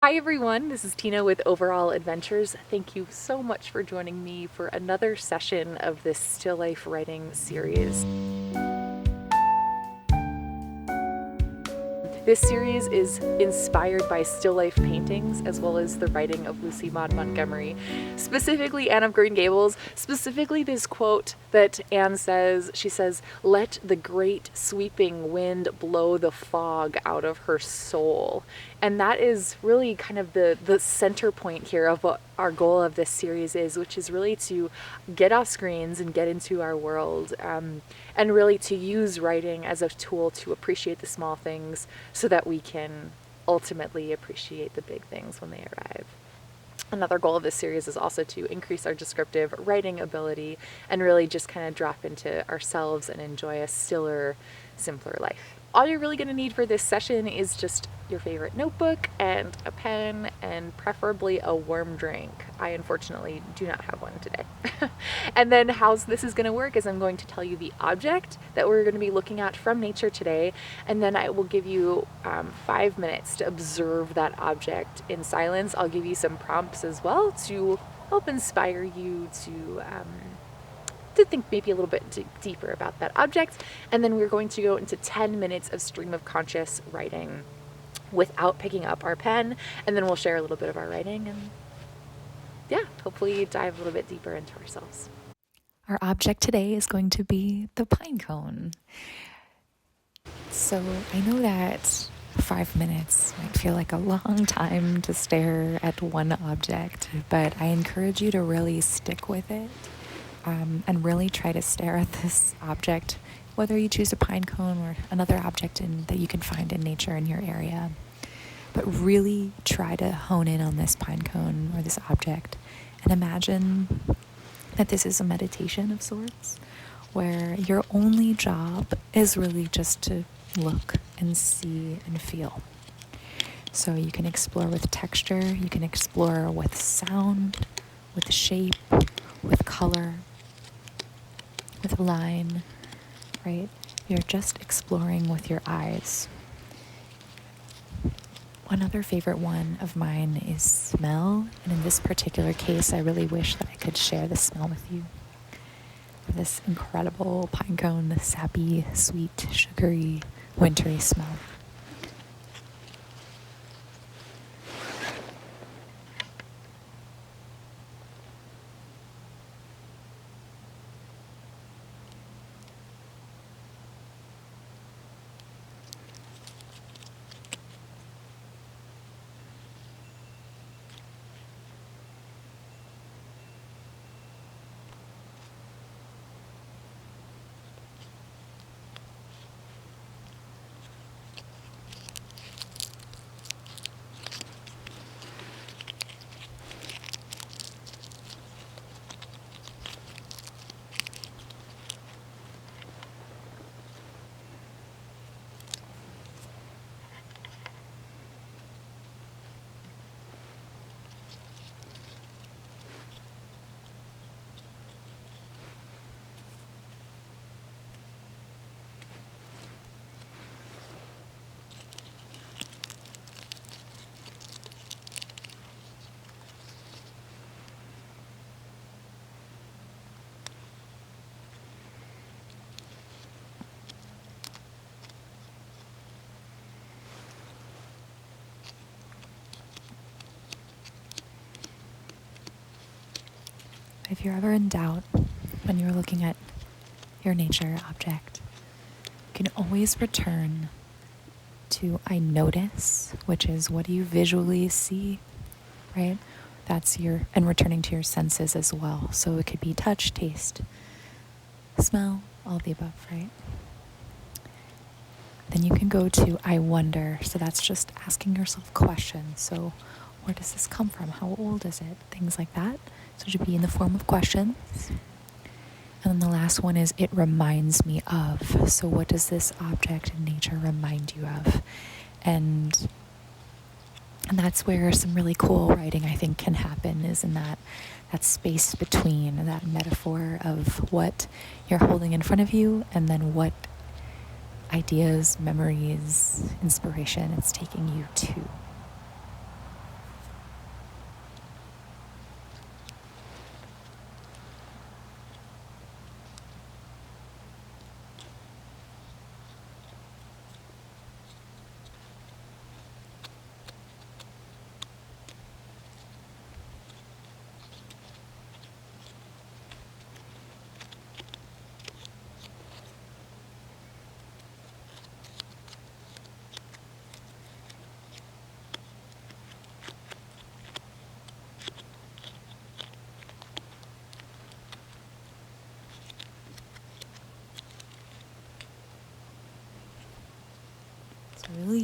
Hi everyone, this is Tina with Overall Adventures. Thank you so much for joining me for another session of this still life writing series. This series is inspired by still life paintings as well as the writing of Lucy Maud Montgomery, specifically Anne of Green Gables, specifically this quote that Anne says. She says, "Let the great sweeping wind blow the fog out of her soul." And that is really kind of the center point here of what our goal of this series is, which is really to get off screens and get into our world, and really to use writing as a tool to appreciate the small things so that we can ultimately appreciate the big things when they arrive. Another goal of this series is also to increase our descriptive writing ability and really just kind of drop into ourselves and enjoy a stiller, simpler life. All you're really going to need for this session is just your favorite notebook and a pen and preferably a warm drink. I unfortunately do not have one today. And then how this is going to work is I'm going to tell you the object that we're going to be looking at from nature today, and then I will give you 5 minutes to observe that object in silence. I'll give you some prompts as well to help inspire you to think maybe a little bit deeper about that object. And then we're going to go into 10 minutes of stream of conscious writing without picking up our pen, and then we'll share a little bit of our writing and hopefully dive a little bit deeper into ourselves. Our object today is going to be the pinecone. So I know that 5 minutes might feel like a long time to stare at one object, but I encourage you to really stick with it. And really try to stare at this object, whether you choose a pine cone or another object that you can find in nature in your area. But really try to hone in on this pine cone or this object and imagine that this is a meditation of sorts, where your only job is really just to look and see and feel. So you can explore with texture, you can explore with sound, with shape, with color, with line, right? You're just exploring with your eyes. One other favorite one of mine is smell, and in this particular case, I really wish that I could share the smell with you. This incredible pinecone, the sappy, sweet, sugary, wintry smell. If you're ever in doubt when you're looking at your nature object, you can always return to I notice, which is what do you visually see, right? And returning to your senses as well. So it could be touch, taste, smell, all the above, right? Then you can go to I wonder. So that's just asking yourself questions. So where does this come from? How old is it? Things like that. So it should be in the form of questions. And then the last one is it reminds me of. So what does this object in nature remind you of? And that's where some really cool writing, I think, can happen, is in that space between that metaphor of what you're holding in front of you and then what ideas, memories, inspiration it's taking you to.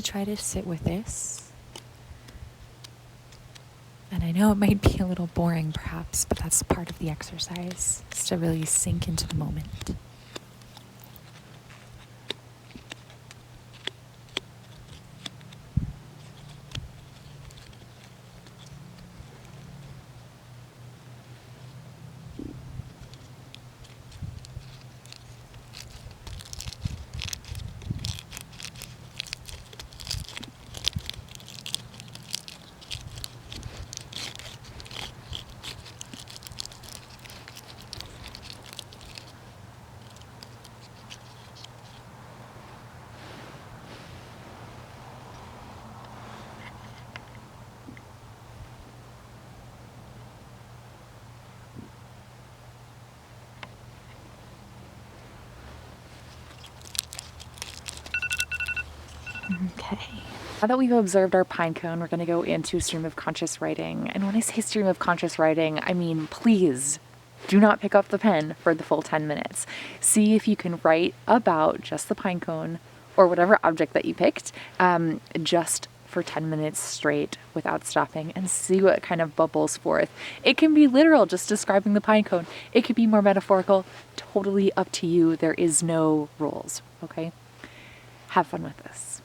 try to sit with this. And I know it might be a little boring perhaps, but that's part of the exercise, is to really sink into the moment. Okay. Now that we've observed our pinecone, we're going to go into stream of conscious writing. And when I say stream of conscious writing, I mean, please do not pick up the pen for the full 10 minutes. See if you can write about just the pinecone or whatever object that you picked, just for 10 minutes straight without stopping, and see what kind of bubbles forth. It can be literal, just describing the pinecone. It could be more metaphorical, totally up to you. There is no rules, okay? Have fun with this.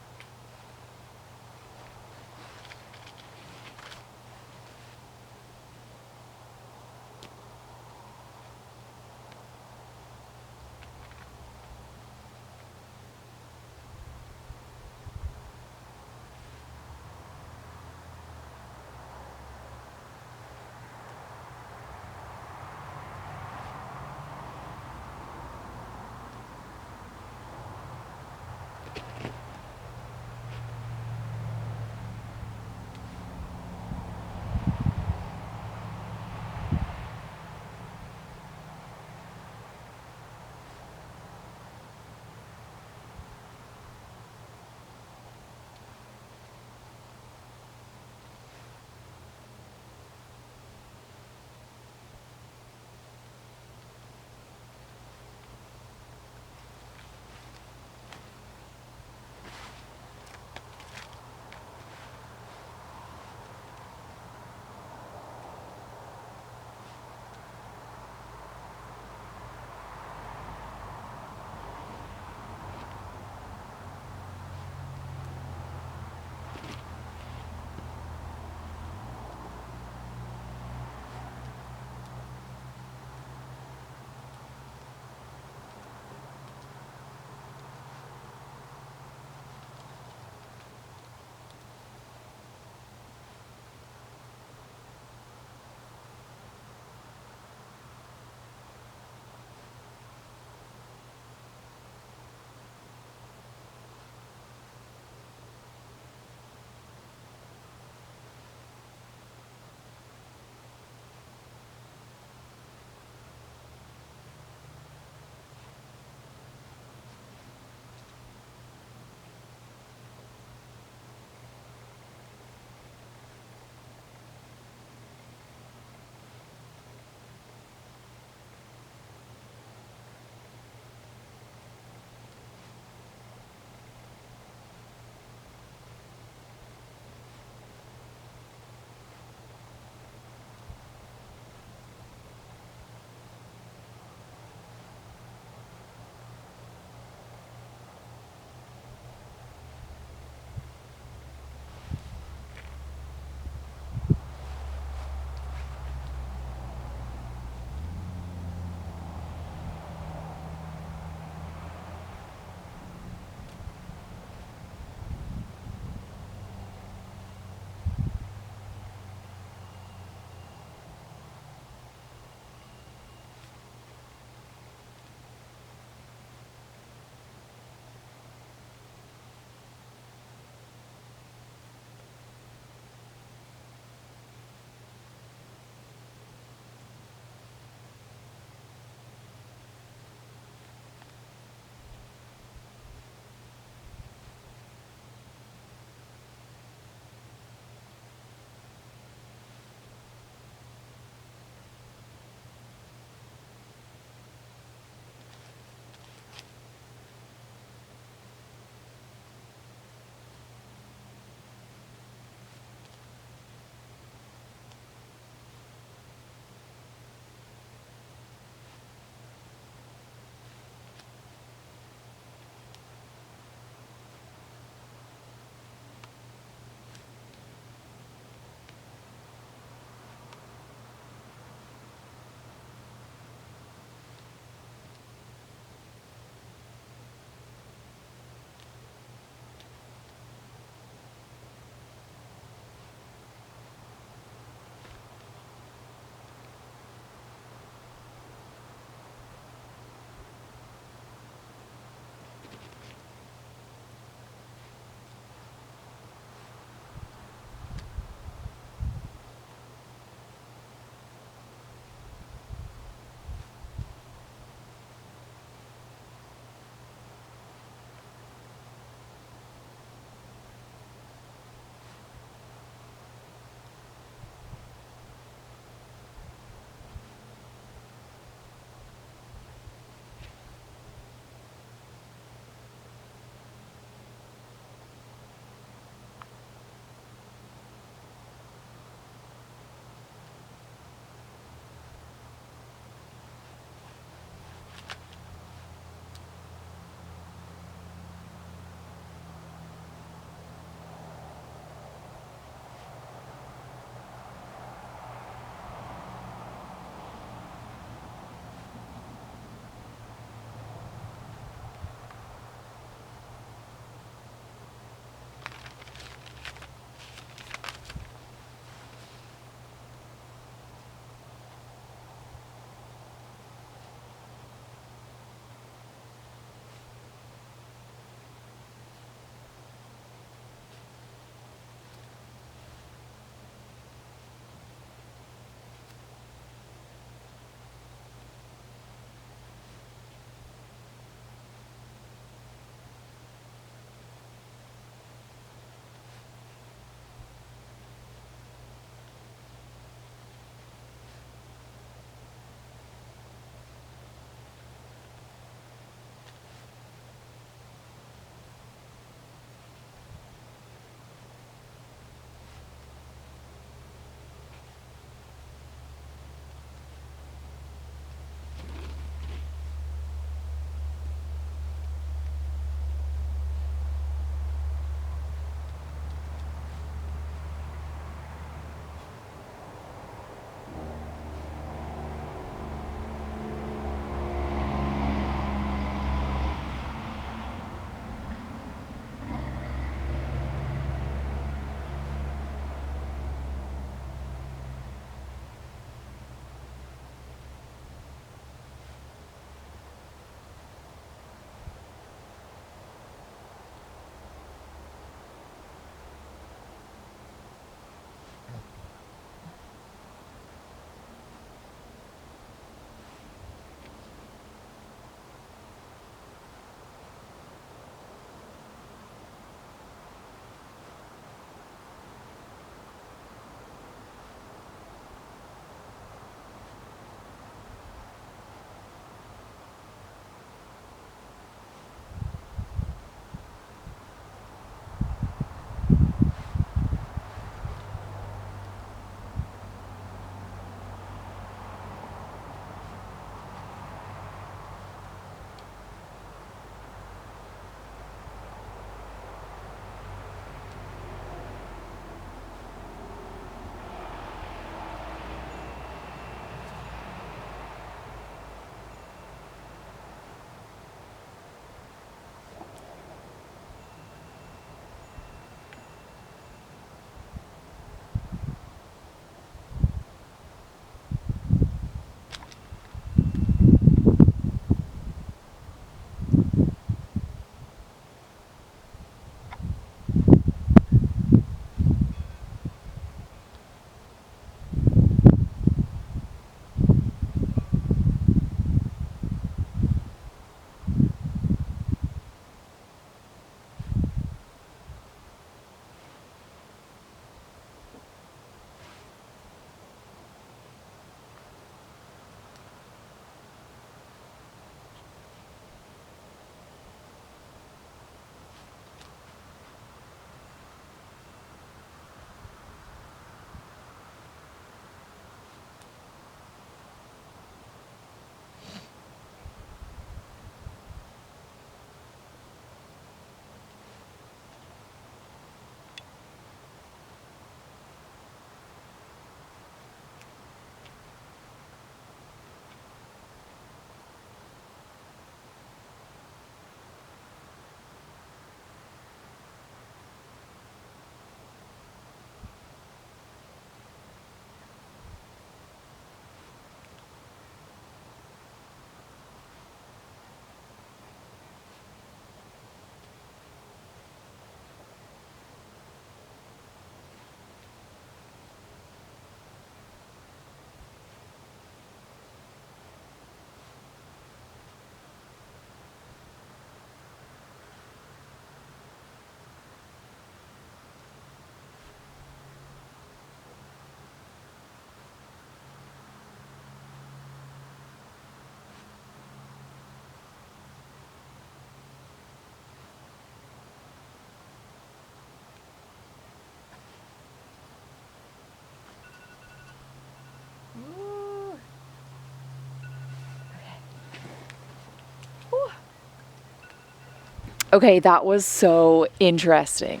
Okay, that was so interesting.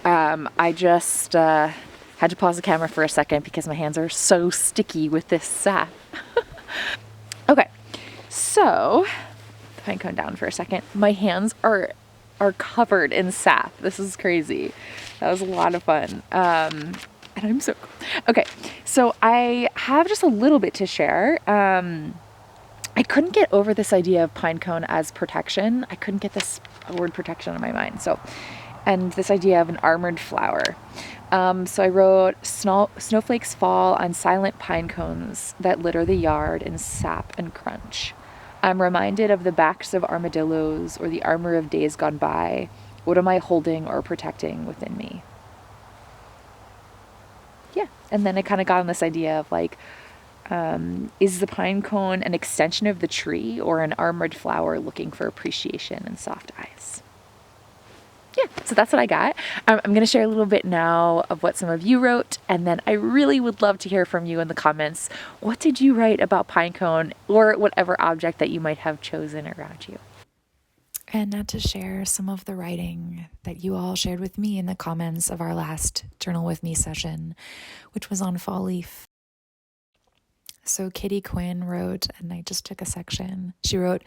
I just had to pause the camera for a second because my hands are so sticky with this sap. Okay, so Pinecone down for a second. My hands are covered in sap. This is crazy. That was a lot of fun. And I'm so okay. So I have just a little bit to share. I couldn't get over this idea of pinecone as protection. I couldn't get this word protection in my mind. So, and this idea of an armored flower. So I wrote, snowflakes fall on silent pine cones that litter the yard in sap and crunch. I'm reminded of the backs of armadillos or the armor of days gone by. What am I holding or protecting within me? Yeah. And then I kind of got on this idea of like, is the pine cone an extension of the tree or an armored flower looking for appreciation and soft eyes? Yeah, so that's what I got. I'm going to share a little bit now of what some of you wrote, and then I really would love to hear from you in the comments. What did you write about pinecone or whatever object that you might have chosen around you? And now to share some of the writing that you all shared with me in the comments of our last Journal With Me session, which was on fall leaf. So Kitty Quinn wrote, and I just took a section. She wrote,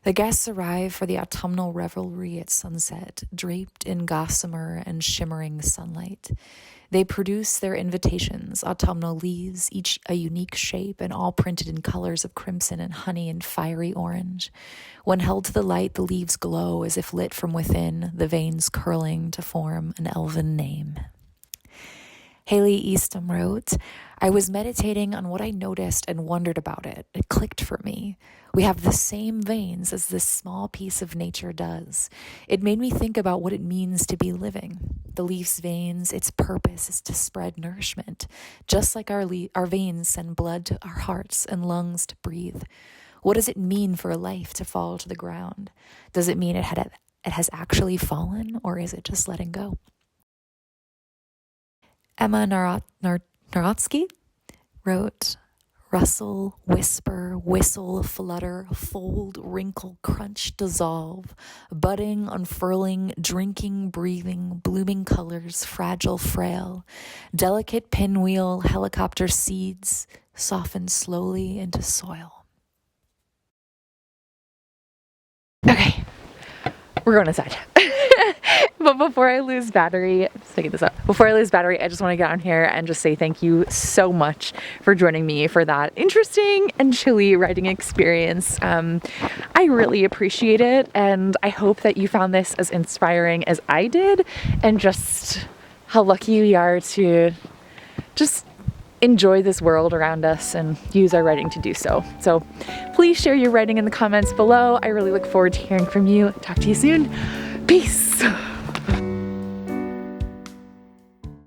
"The guests arrive for the autumnal revelry at sunset, draped in gossamer and shimmering sunlight. They produce their invitations, autumnal leaves, each a unique shape and all printed in colors of crimson and honey and fiery orange. When held to the light, the leaves glow as if lit from within, the veins curling to form an elven name." Haley Eastham wrote, "I was meditating on what I noticed and wondered about it. It clicked for me. We have the same veins as this small piece of nature does. It made me think about what it means to be living. The leaf's veins, its purpose is to spread nourishment, just like our veins send blood to our hearts and lungs to breathe. What does it mean for a life to fall to the ground? Does it mean it has actually fallen, or is it just letting go?" Emma Narodsky wrote, "Rustle, whisper, whistle, flutter, fold, wrinkle, crunch, dissolve, budding, unfurling, drinking, breathing, blooming colors, fragile, frail, delicate pinwheel, helicopter seeds, soften slowly into soil." Okay, we're going inside. But before I lose battery, I'm just taking this up. Before I lose battery, I just want to get on here and just say thank you so much for joining me for that interesting and chilly writing experience. I really appreciate it, and I hope that you found this as inspiring as I did, and just how lucky we are to just enjoy this world around us and use our writing to do so. So please share your writing in the comments below. I really look forward to hearing from you. Talk to you soon. Peace.